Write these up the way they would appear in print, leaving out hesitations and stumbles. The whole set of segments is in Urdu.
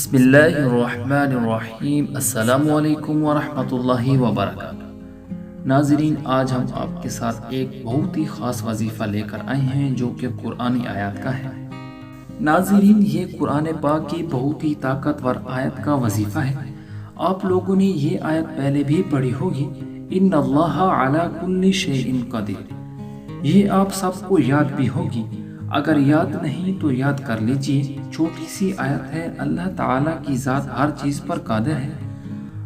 بسم اللہ الرحمن الرحیم۔ السلام علیکم ورحمۃ اللہ وبرکاتہ۔ ناظرین، آج ہم آپ کے ساتھ ایک بہت ہی خاص وظیفہ لے کر آئے ہیں جو کہ قرآنی آیات کا ہے۔ ناظرین، یہ قرآن پاک کی بہت ہی طاقتور آیت کا وظیفہ ہے۔ آپ لوگوں نے یہ آیت پہلے بھی پڑھی ہوگی، ان اللہ علی کل شیء قدیر۔ یہ آپ سب کو یاد بھی ہوگی، اگر یاد نہیں تو یاد کر لیجئے۔ چھوٹی سی آیت ہے، اللہ تعالیٰ کی ذات ہر چیز پر قادر ہے،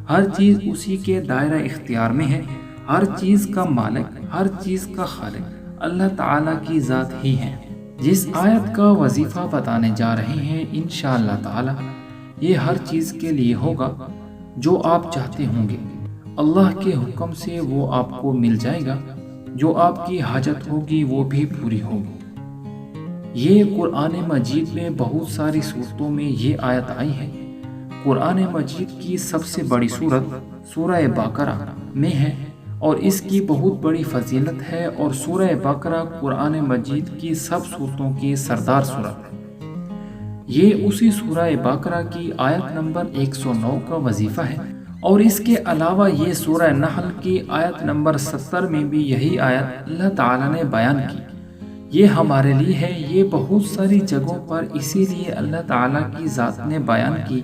ہر چیز اسی کے دائرہ اختیار میں ہے، ہر چیز کا مالک، ہر چیز کا خالق اللہ تعالیٰ کی ذات ہی ہے۔ جس آیت کا وظیفہ بتانے جا رہے ہیں انشاءاللہ تعالیٰ، یہ ہر چیز کے لیے ہوگا جو آپ چاہتے ہوں گے، اللہ کے حکم سے وہ آپ کو مل جائے گا، جو آپ کی حاجت ہوگی وہ بھی پوری ہوگی۔ یہ قرآن مجید میں بہت ساری صورتوں میں یہ آیت آئی ہے۔ قرآن مجید کی سب سے بڑی صورت سورہ بقرہ میں ہے اور اس کی بہت بڑی فضیلت ہے، اور سورہ بقرہ قرآن مجید کی سب صورتوں کی سردار صورت ہے۔ یہ اسی سورہ بقرہ کی آیت نمبر 109 کا وظیفہ ہے، اور اس کے علاوہ یہ سورہ نحل کی آیت نمبر 70 میں بھی یہی آیت اللہ تعالیٰ نے بیان کی۔ یہ ہمارے لیے ہے، یہ بہت ساری جگہوں پر اسی لیے اللہ تعالیٰ کی ذات نے بیان کی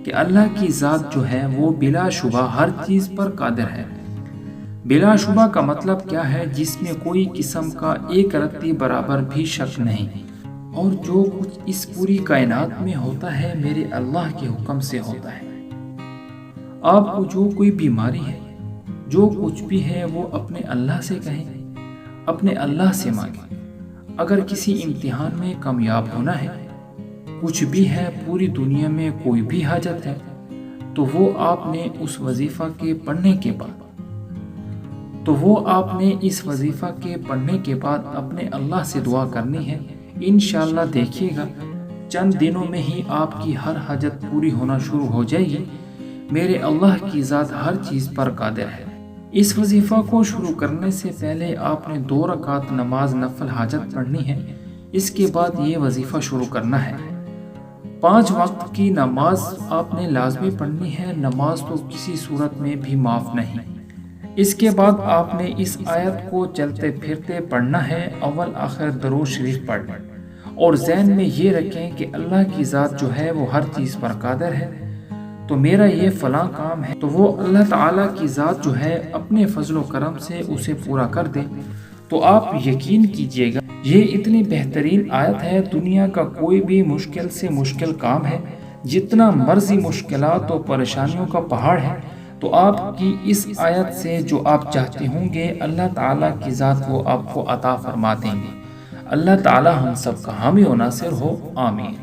کہ اللہ کی ذات جو ہے وہ بلا شبہ ہر چیز پر قادر ہے۔ بلا شبہ کا مطلب کیا ہے؟ جس میں کوئی قسم کا ایک رتی برابر بھی شک نہیں، اور جو کچھ اس پوری کائنات میں ہوتا ہے میرے اللہ کے حکم سے ہوتا ہے۔ آپ کو جو کوئی بیماری ہے، جو کچھ بھی ہے، وہ اپنے اللہ سے کہیں، اپنے اللہ سے مانگیں۔ اگر کسی امتحان میں کامیاب ہونا ہے، کچھ بھی ہے، پوری دنیا میں کوئی بھی حاجت ہے، تو وہ آپ نے اس وظیفہ کے پڑھنے کے بعد اپنے اللہ سے دعا کرنی ہے۔ انشاءاللہ دیکھیے گا چند دنوں میں ہی آپ کی ہر حاجت پوری ہونا شروع ہو جائے گی۔ میرے اللہ کی ذات ہر چیز پر قادر ہے۔ اس وظیفہ کو شروع کرنے سے پہلے آپ نے 2 رکعت نماز نفل حاجت پڑھنی ہے، اس کے بعد یہ وظیفہ شروع کرنا ہے۔ 5 وقت کی نماز آپ نے لازمی پڑھنی ہے، نماز تو کسی صورت میں بھی معاف نہیں۔ اس کے بعد آپ نے اس آیت کو چلتے پھرتے پڑھنا ہے، اول آخر درود شریف پڑھ، اور ذہن میں یہ رکھیں کہ اللہ کی ذات جو ہے وہ ہر چیز پر قادر ہے، تو میرا یہ فلاں کام ہے تو وہ اللہ تعالیٰ کی ذات جو ہے اپنے فضل و کرم سے اسے پورا کر دے۔ تو آپ یقین کیجئے گا یہ اتنی بہترین آیت ہے، دنیا کا کوئی بھی مشکل سے مشکل کام ہے، جتنا مرضی مشکلات و پریشانیوں کا پہاڑ ہے، تو آپ کی اس آیت سے جو آپ چاہتے ہوں گے اللہ تعالیٰ کی ذات وہ آپ کو عطا فرما دیں گے۔ اللہ تعالیٰ ہم سب کا حامی و ناصر ہو، آمین۔